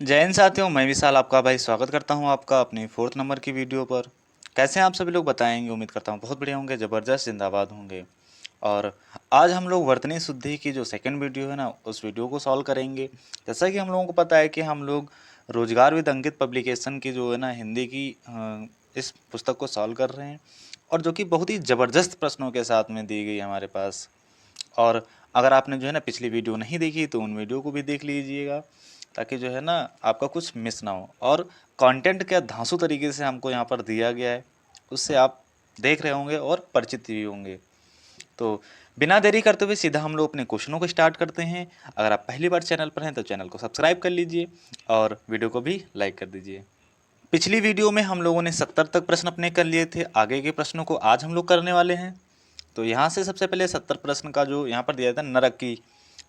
जय हिंद साथियों, मैं विशाल आपका भाई स्वागत करता हूं आपका अपनी 4th नंबर की वीडियो पर। कैसे हैं आप सभी लोग बताएंगे। उम्मीद करता हूं बहुत बढ़िया होंगे, ज़बरदस्त जिंदाबाद होंगे। और आज हम लोग वर्तनी शुद्धि की जो सेकंड वीडियो है ना, उस वीडियो को सॉल्व करेंगे। जैसा कि हम लोगों को पता है कि हम लोग रोजगार विद अंकित पब्लिकेशन की जो है ना हिंदी की इस पुस्तक को सॉल्व कर रहे हैं, और जो कि बहुत ही ज़बरदस्त प्रश्नों के साथ में दी गई है हमारे पास। और अगर आपने जो है ना पिछली वीडियो नहीं देखी तो उन वीडियो को भी देख लीजिएगा, ताकि जो है ना आपका कुछ मिस ना हो। और कंटेंट क्या धांसू तरीके से हमको यहाँ पर दिया गया है, उससे आप देख रहे होंगे और परिचित भी होंगे। तो बिना देरी करते हुए सीधा हम लोग अपने क्वेश्चनों को स्टार्ट करते हैं। अगर आप पहली बार चैनल पर हैं तो चैनल को सब्सक्राइब कर लीजिए और वीडियो को भी लाइक कर दीजिए। पिछली वीडियो में हम लोगों ने 70 तक प्रश्न अपने कर लिए थे। आगे के प्रश्नों को आज हम लोग करने वाले हैं। तो यहाँ से सबसे पहले 70 प्रश्न का जो यहाँ पर दिया था नरक की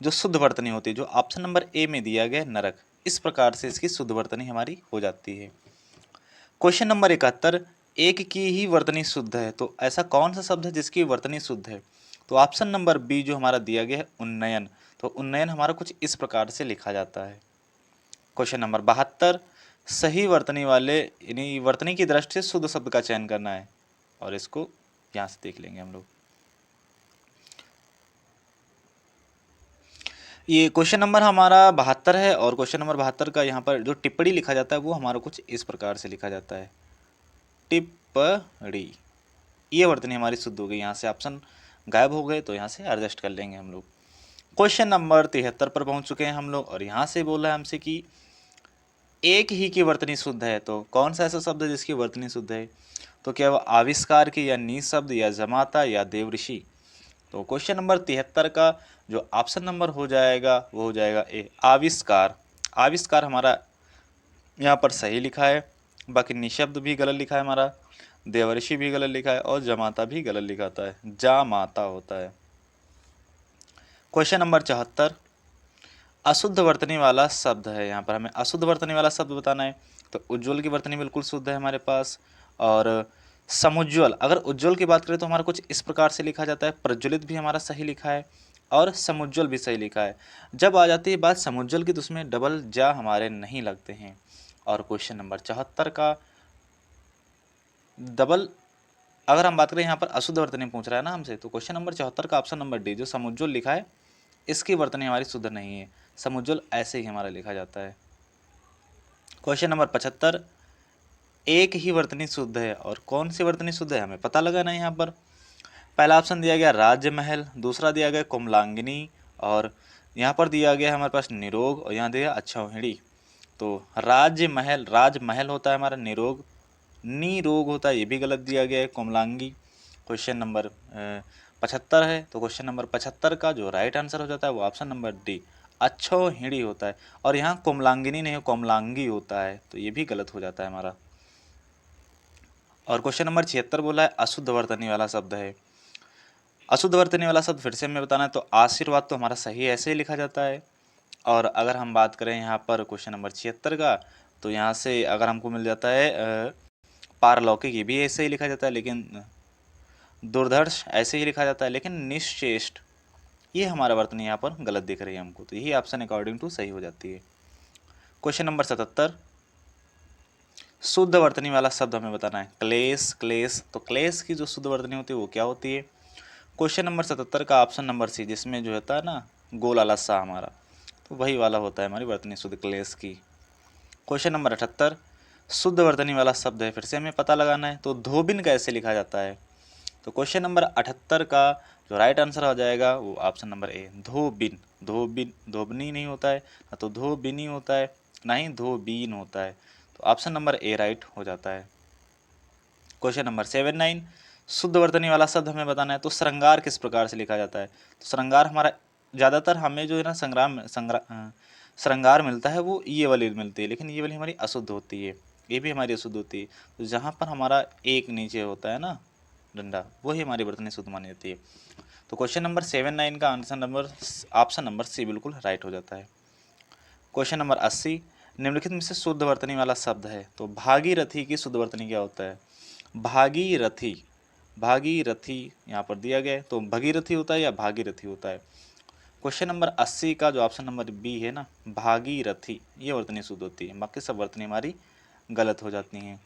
जो शुद्ध वर्तनी होती है, जो ऑप्शन नंबर ए में दिया गया है नरक, इस प्रकार से इसकी शुद्ध वर्तनी हमारी हो जाती है। क्वेश्चन नंबर 71, एक की ही वर्तनी शुद्ध है, तो ऐसा कौन सा शब्द है जिसकी वर्तनी शुद्ध है। तो ऑप्शन नंबर बी जो हमारा दिया गया है उन्नयन, तो उन्नयन हमारा कुछ इस प्रकार से लिखा जाता है। क्वेश्चन नंबर 72, सही वर्तनी वाले यानी वर्तनी की दृष्टि से शुद्ध शब्द का चयन करना है, और इसको यहाँ से देख लेंगे हम लोग। ये क्वेश्चन नंबर हमारा 72 है, और क्वेश्चन नंबर 72 का यहाँ पर जो टिप्पणी लिखा जाता है वो हमारा कुछ इस प्रकार से लिखा जाता है, टिप्पणी। ये वर्तनी हमारी शुद्ध हो गई। यहाँ से ऑप्शन गायब हो गए तो यहाँ से एडजस्ट कर लेंगे हम लोग। क्वेश्चन नंबर 73 पर पहुँच चुके हैं हम लोग, और यहाँ से बोला है हमसे कि एक ही की वर्तनी शुद्ध है, तो कौन सा ऐसा शब्द है जिसकी वर्तनी शुद्ध है। तो क्या वो आविष्कार की, या नी शब्द, या जमाता, या देवऋषि। तो क्वेश्चन नंबर 73 का जो ऑप्शन नंबर हो जाएगा वो हो जाएगा ए, आविष्कार। आविष्कार हमारा यहाँ पर सही लिखा है, बाकी निशब्द भी गलत लिखा है हमारा, देवर्षि भी गलत लिखा है, और जमाता भी गलत लिखाता है, जामाता होता है। क्वेश्चन नंबर 74, अशुद्ध वर्तनी वाला शब्द है। यहाँ पर हमें अशुद्ध वर्तनी वाला शब्द बताना है। तो उज्ज्वल की वर्तनी बिल्कुल शुद्ध है हमारे पास। और समुज्ज्वल, अगर उज्ज्वल की बात करें तो हमारा कुछ इस प्रकार से लिखा जाता है, प्रज्वलित भी हमारा सही लिखा है, और समुज्ज्वल भी सही लिखा है। जब आ जाती है बात समुज्ज्वल की तो उसमें डबल जा हमारे नहीं लगते हैं। और क्वेश्चन नंबर 74 का डबल, अगर हम बात करें यहाँ पर अशुद्ध वर्तनी पूछ रहा है ना हमसे, तो क्वेश्चन नंबर 74 का ऑप्शन नंबर डी जो समुज्ज्वल लिखा है, इसकी वर्तनी हमारी शुद्ध नहीं है। समुज्ज्वल ऐसे ही हमारा लिखा जाता है। क्वेश्चन नंबर 75, एक ही वर्तनी शुद्ध है, और कौन सी वर्तनी शुद्ध है हमें पता लगाना है। यहाँ पर पहला ऑप्शन दिया गया राजमहल, दूसरा दिया गया कोमलांगिनी, और यहाँ पर दिया गया हमारे पास निरोग, और यहाँ दिया अच्छौहिणी। तो राजमहल, राजमहल होता है हमारा, निरोग निरोग होता है, ये भी गलत दिया गया है, कोमलांगी। क्वेश्चन नंबर 75 है, तो क्वेश्चन नंबर 75 का जो राइट आंसर हो जाता है वो ऑप्शन नंबर डी अच्छौहिणी होता है, और यहाँ कोमलांगिनी नहीं कोमलांगी होता है, तो ये भी गलत हो जाता है हमारा। और क्वेश्चन नंबर 76 बोला है अशुद्ध वर्तनी वाला शब्द है। अशुद्ध वर्तनी वाला शब्द फिर से हमें बताना है, तो आशीर्वाद तो हमारा सही ऐसे ही लिखा जाता है। और अगर हम बात करें यहाँ पर क्वेश्चन नंबर 76 का, तो यहाँ से अगर हमको मिल जाता है पारलौकिक, ये भी ऐसे ही लिखा जाता है, लेकिन दुर्धर्ष ऐसे ही लिखा जाता है, लेकिन निश्चेष्ट ये हमारा वर्तनी यहाँ पर गलत दिख रही है हमको, तो यही ऑप्शन अकॉर्डिंग टू सही हो जाती है। क्वेश्चन नंबर 77, शुद्ध वर्तनी वाला शब्द हमें बताना है, क्लेश। क्लेश, तो क्लेश की जो शुद्ध वर्तनी होती है वो क्या होती है। क्वेश्चन नंबर 77 का ऑप्शन नंबर सी, जिसमें जो होता है ना गोल वाला सा हमारा, तो वही वाला होता है हमारी वर्तनी शुद्ध क्लेश की। क्वेश्चन नंबर 78, शुद्ध वर्तनी वाला शब्द है, फिर से हमें पता लगाना है, तो धोबिन कैसे लिखा जाता है। तो क्वेश्चन नंबर 78 का जो राइट आंसर हो जाएगा वो ऑप्शन नंबर ए, धोबिन। धोबिन, धोबनी नहीं होता है, ना तो धोबिनी होता है, ना ही धोबीन होता है, तो ऑप्शन नंबर ए राइट हो जाता है। क्वेश्चन नंबर 79, शुद्ध वर्तनी वाला शब्द हमें बताना है, तो श्रृंगार किस प्रकार से लिखा जाता है। तो श्रृंगार हमारा ज़्यादातर हमें जो है ना श्रृंगार मिलता है वो ये वाली मिलती है, लेकिन ये वाली हमारी अशुद्ध होती है, ये भी हमारी अशुद्ध होती है। तो जहाँ पर हमारा एक नीचे होता है ना डंडा, वही हमारी वर्तनी शुद्ध मानी जाती है। तो क्वेश्चन नंबर 79 का answer number option number C बिल्कुल राइट हो जाता है। क्वेश्चन नंबर 80, निम्नलिखित में से शुद्ध वर्तनी वाला शब्द है, तो भागीरथी की शुद्ध वर्तनी क्या होता है। भागीरथी, भागीरथी यहाँ पर दिया गया है, तो भगीरथी होता है या भागीरथी होता है। क्वेश्चन नंबर 80 का जो ऑप्शन नंबर बी है ना, भागीरथी, ये वर्तनी शुद्ध होती है, बाकी सब वर्तनी हमारी गलत हो जाती हैं।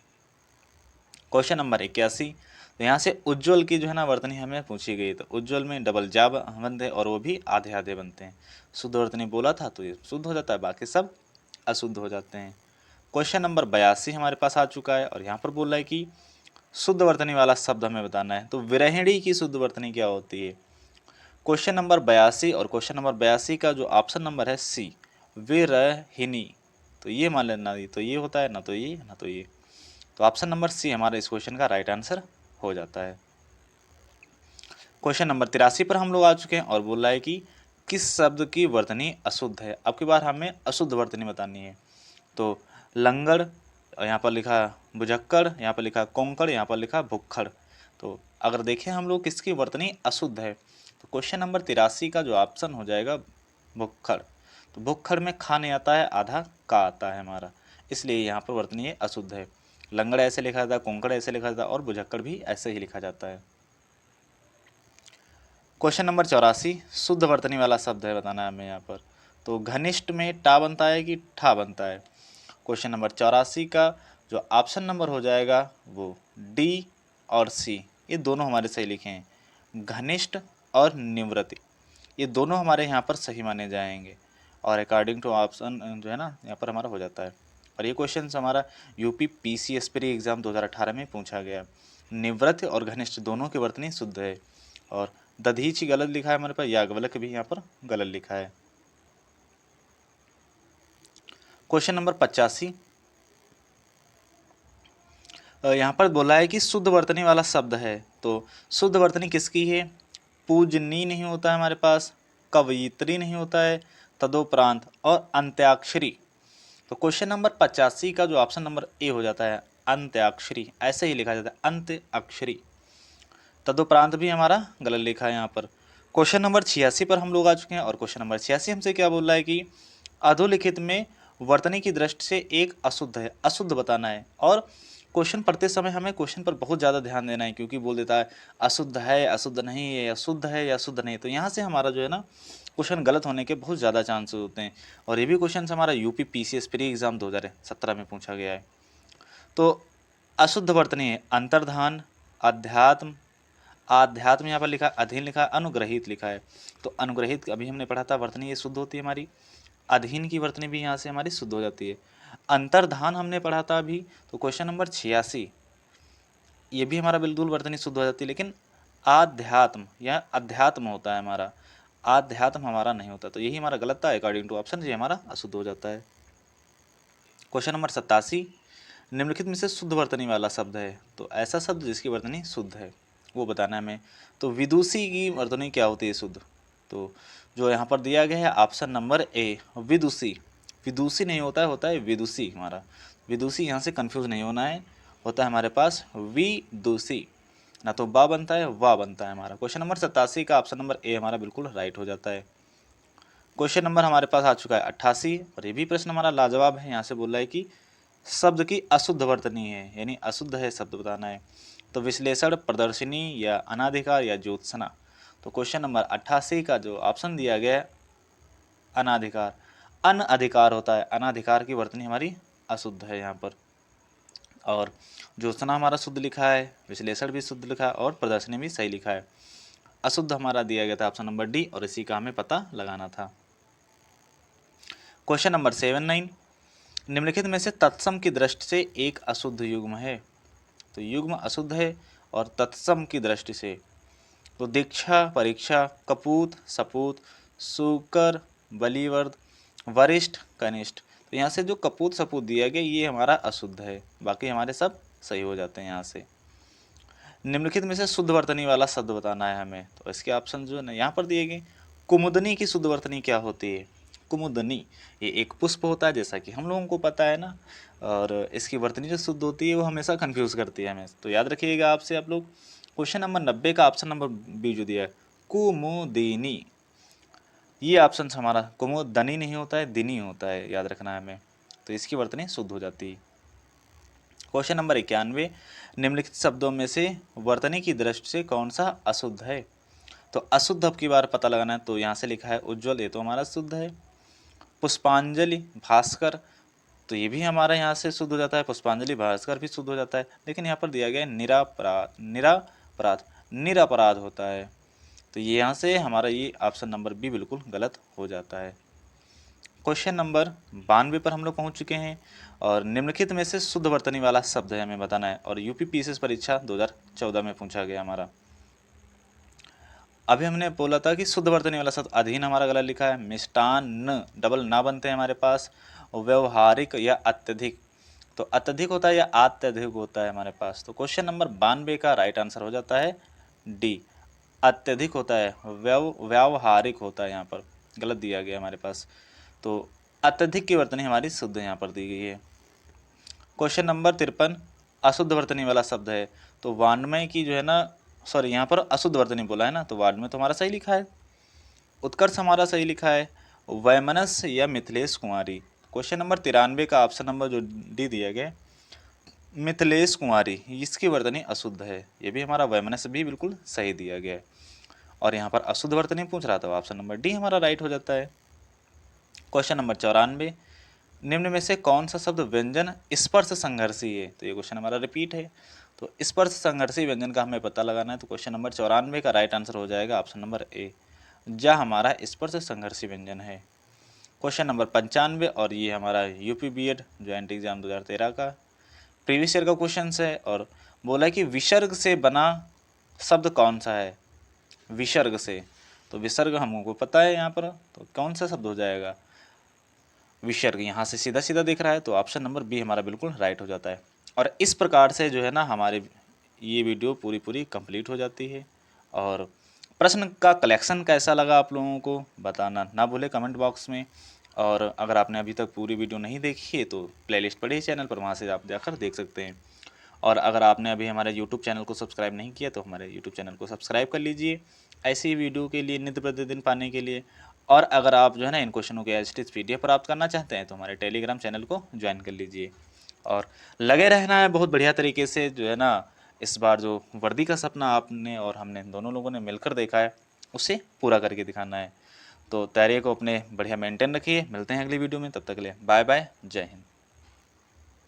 क्वेश्चन नंबर 81, तो यहाँ से उज्ज्वल की जो है ना वर्तनी हमें पूछी गई, तो उज्ज्वल में डबल जा बनते हैं और वो भी आधे आधे बनते हैं। शुद्ध वर्तनी बोला था तो ये शुद्ध हो जाता है, बाकी सब अशुद्ध हो जाते हैं। क्वेश्चन नंबर 82 हमारे पास आ चुका है और यहाँ पर बोल रहा है कि शुद्ध वर्तनी वाला शब्द हमें बताना है, तो विरहिणी की शुद्ध वर्तनी क्या होती है। क्वेश्चन नंबर 82 और क्वेश्चन नंबर 82 का जो ऑप्शन नंबर है सी, विरहिणी, तो ये मान लेना, तो ये होता है ना, तो ये ना, तो ये, तो ऑप्शन नंबर सी हमारा इस क्वेश्चन का राइट आंसर हो जाता है। क्वेश्चन नंबर 83 पर हम लोग आ चुके हैं और बोल रहा है कि किस शब्द की वर्तनी अशुद्ध है। अब की बार हमें अशुद्ध वर्तनी बतानी है। तो लंगड़, यहाँ पर लिखा बुझक्कड़, यहाँ पर लिखा कोंकड़, यहाँ पर लिखा भुक्खड़। तो अगर देखें हम लोग किसकी वर्तनी अशुद्ध है, तो क्वेश्चन नंबर 83 का जो ऑप्शन हो जाएगा भुक्खड़। तो भुक्खड़ में खा नहीं आता है, आधा का आता है हमारा, इसलिए यहाँ पर वर्तनी ये अशुद्ध है। लंगड़ ऐसे लिखा जाता है, कोंकड़ ऐसे लिखा जाता है और बुझक्कड़ भी ऐसे ही लिखा जाता है। क्वेश्चन नंबर 84, शुद्ध वर्तनी वाला शब्द है बताना है हमें यहाँ पर। तो घनिष्ठ में टा बनता है कि ठा बनता है। क्वेश्चन नंबर 84 का जो ऑप्शन नंबर हो जाएगा वो डी और सी, ये दोनों हमारे सही लिखे हैं। घनिष्ठ और निवृत्ति, ये दोनों हमारे यहाँ पर सही माने जाएंगे और अकॉर्डिंग टू ऑप्शन जो है ना यहाँ पर हमारा हो जाता है। और ये क्वेश्चन हमारा यूपी पीसीएस प्री एग्जाम 2018 में पूछा गया। निवृत्ति और घनिष्ठ दोनों की वर्तनी शुद्ध है और दधीची गलत लिखा है हमारे पास, याज्ञवल्क्य भी यहाँ पर गलत लिखा है। क्वेश्चन नंबर 85, यहाँ पर बोला है कि शुद्ध वर्तनी वाला शब्द है, तो शुद्ध वर्तनी किसकी है। पूजनी नहीं होता है हमारे पास, कवयित्री नहीं होता है, तदोपरांत और अंत्याक्षरी। तो क्वेश्चन नंबर 85 का जो ऑप्शन नंबर ए हो जाता है अंत्याक्षरी, ऐसे ही लिखा जाता है अंत्याक्षरी। तदुपरांत भी हमारा गलत लिखा है यहाँ पर। क्वेश्चन नंबर 86 पर हम लोग आ चुके हैं और क्वेश्चन नंबर 86 हमसे क्या बोल रहा है कि अधोलिखित में वर्तनी की दृष्टि से एक अशुद्ध है, अशुद्ध बताना है। और क्वेश्चन पढ़ते समय हमें क्वेश्चन पर बहुत ज़्यादा ध्यान देना है, क्योंकि बोल देता है अशुद्ध है, अशुद्ध नहीं है, अशुद्ध है या अशुद्ध नहीं, तो यहाँ से हमारा जो है ना क्वेश्चन गलत होने के बहुत ज़्यादा चांसेस होते हैं। और ये भी क्वेश्चन हमारा यूपी पीसीएस प्री एग्जाम 2017 में पूछा गया है। तो अशुद्ध वर्तनी है अंतर्धान, अध्यात्म, आध्यात्म यहाँ पर लिखा, अधीन लिखा, अनुग्रहित लिखा है। तो अनुग्रहित अभी हमने पढ़ा था वर्तनी ये शुद्ध होती है हमारी। अधीन की वर्तनी भी यहाँ से हमारी शुद्ध हो जाती है। अंतर्धान हमने पढ़ा था अभी, तो क्वेश्चन नंबर 86, ये भी हमारा बिल्कुल वर्तनी शुद्ध हो जाती है। लेकिन आध्यात्म या अध्यात्म होता है हमारा, आध्यात्म हमारा नहीं होता, तो यही हमारा गलत था। अकॉर्डिंग टू ऑप्शन ये हमारा अशुद्ध हो जाता है। क्वेश्चन नंबर 87, निम्नलिखित में से शुद्ध वर्तनी वाला शब्द है, तो ऐसा शब्द जिसकी वर्तनी शुद्ध है वो बताना है हमें। तो विदुषी की वर्तनी क्या होती है शुद्ध, तो जो यहाँ पर दिया गया है ऑप्शन नंबर ए विदुषी। विदुषी नहीं होता है, होता है विदुषी हमारा। विदुषी यहाँ से कंफ्यूज नहीं होना है, होता है हमारे पास विदुषी, ना तो बा बनता है वाह बनता है हमारा। क्वेश्चन नंबर 87 का ऑप्शन नंबर ए हमारा बिल्कुल राइट हो जाता है। क्वेश्चन नंबर हमारे पास आ चुका है 88 और ये भी प्रश्न हमारा लाजवाब है। यहाँ से बोल रहा है कि शब्द की अशुद्ध वर्तनी है, यानी अशुद्ध है शब्द बताना है। तो विश्लेषण, प्रदर्शनी या अनाधिकार या ज्योत्सना। तो क्वेश्चन नंबर 88 का जो ऑप्शन दिया गया है अनाधिकार, अनअधिकार होता है, अनाधिकार की वर्तनी हमारी अशुद्ध है यहाँ पर। और ज्योत्सना हमारा शुद्ध लिखा है, विश्लेषण भी शुद्ध लिखा है और प्रदर्शनी भी सही लिखा है। अशुद्ध हमारा दिया गया था ऑप्शन नंबर डी और इसी का हमें पता लगाना था। क्वेश्चन नंबर 79, निम्नलिखित में से तत्सम की दृष्टि से एक अशुद्ध युग्म है। तो युग्म अशुद्ध है और तत्सम की दृष्टि से, तो दीक्षा, परीक्षा, कपूत, सपूत, सुकर, बलिवर्द, वरिष्ठ, कनिष्ठ। तो यहाँ से जो कपूत सपूत दिया गया ये हमारा अशुद्ध है, बाकी हमारे सब सही हो जाते हैं यहाँ से। निम्नलिखित में से शुद्ध वर्तनी वाला शब्द बताना है हमें, तो इसके ऑप्शन जो है यहाँ पर दिए गए। कुमुदनी की शुद्ध वर्तनी क्या होती है। कुमुदनी ये एक पुष्प होता है जैसा कि हम लोगों को पता है ना, और इसकी वर्तनी जो शुद्ध होती है वो हमेशा कंफ्यूज करती है हमें, तो याद रखिएगा आपसे आप लोग। क्वेश्चन नंबर 90 का ऑप्शन नंबर बी जो दिया है कुमुदिनी, ये ऑप्शन हमारा कुमुदनी नहीं होता है, दिनी होता है, याद रखना है हमें, तो इसकी वर्तनी शुद्ध हो जाती है। क्वेश्चन नंबर 91, निम्नलिखित शब्दों में से वर्तनी की दृष्टि से कौन सा अशुद्ध है। तो अशुद्ध अब की बार पता लगाना है, तो यहाँ से लिखा है उज्ज्वल, ये तो हमारा शुद्ध है। पुष्पांजलि भास्कर, तो ये भी हमारा यहाँ से शुद्ध हो जाता है, पुष्पांजलि भास्कर भी शुद्ध हो जाता है। लेकिन यहाँ पर दिया गया है निरापराध, निरापराध, निरपराध होता है, तो ये यहाँ से हमारा ये ऑप्शन नंबर बी बिल्कुल गलत हो जाता है। क्वेश्चन नंबर 92 पर हम लोग पहुँच चुके हैं और निम्नलिखित में से शुद्ध वर्तनी वाला शब्द है हमें बताना है, और यूपी पीसीएस परीक्षा 2014 में पूछा गया हमारा। अभी हमने बोला था कि शुद्ध वर्तनी वाला शब्द अधीन हमारा गलत लिखा है, मिष्टान्न डबल ना बनते हैं हमारे पास, व्यवहारिक या अत्यधिक, तो अत्यधिक होता है या अत्यधिक होता है हमारे पास। तो क्वेश्चन नंबर 92 का राइट आंसर हो जाता है डी, अत्यधिक होता है, व्यावहारिक होता है, यहाँ पर गलत दिया गया हमारे पास। तो अत्यधिक की वर्तनी हमारी शुद्ध यहाँ पर दी गई है। क्वेश्चन नंबर 53 अशुद्ध वर्तनी वाला शब्द है, तो वाण्मय की जो है ना, सॉरी यहाँ पर अशुद्ध वर्तनी बोला है ना, तो वाण्मय तो हमारा सही लिखा है, उत्कर्ष हमारा सही लिखा है, वैमनस्य या मिथिलेश कुमारी। क्वेश्चन नंबर 93 का ऑप्शन नंबर जो डी दिया गया मिथिलेश कुमारी, इसकी वर्तनी अशुद्ध है, ये भी हमारा वैमनस्य भी बिल्कुल सही दिया गया है। और यहाँ पर अशुद्ध वर्तनी पूछ रहा था, ऑप्शन नंबर डी हमारा राइट हो जाता है। क्वेश्चन नंबर 94 निम्न में से कौन सा शब्द व्यंजन स्पर्श संघर्षी है, तो ये क्वेश्चन हमारा रिपीट है, तो स्पर्श संघर्षी व्यंजन का हमें पता लगाना है। तो क्वेश्चन नंबर 94 का राइट आंसर हो जाएगा ऑप्शन नंबर ए, जा हमारा स्पर्श संघर्षी व्यंजन है। क्वेश्चन नंबर 95 और ये हमारा यूपी बीएड ज्वाइंट एग्जाम 2013 का प्रीवियस ईयर का क्वेश्चन है, और बोला कि विसर्ग से बना शब्द कौन सा है, विसर्ग से, तो विसर्ग हमको पता है यहाँ पर, तो कौन सा शब्द हो जाएगा विसर्ग, यहाँ से सीधा सीधा दिख रहा है, तो ऑप्शन नंबर बी हमारा बिल्कुल राइट हो जाता है। और इस प्रकार से जो है ना हमारे ये वीडियो पूरी कंप्लीट हो जाती है। और प्रश्न का कलेक्शन कैसा लगा आप लोगों को बताना ना भूले कमेंट बॉक्स में। और अगर आपने अभी तक पूरी वीडियो नहीं देखी है तो प्लेलिस्ट पड़ी है चैनल पर, वहाँ से आप जाकर देख सकते हैं। और अगर आपने अभी हमारे यूट्यूब चैनल को सब्सक्राइब नहीं किया तो हमारे यूट्यूब चैनल को सब्सक्राइब कर लीजिए ऐसी वीडियो के लिए, नित्य प्रतिदिन पाने के लिए। और अगर आप जो है ना इन क्वेश्चनों के एच PDF प्राप्त करना चाहते हैं तो हमारे टेलीग्राम चैनल को ज्वाइन कर लीजिए। और लगे रहना है बहुत बढ़िया तरीके से, जो है ना इस बार जो वर्दी का सपना आपने और हमने दोनों लोगों ने मिलकर देखा है उसे पूरा करके दिखाना है। तो तैयारी को अपने बढ़िया मेंटेन रखिए, मिलते हैं अगली वीडियो में, तब तक के लिए बाय बाय, जय हिंद।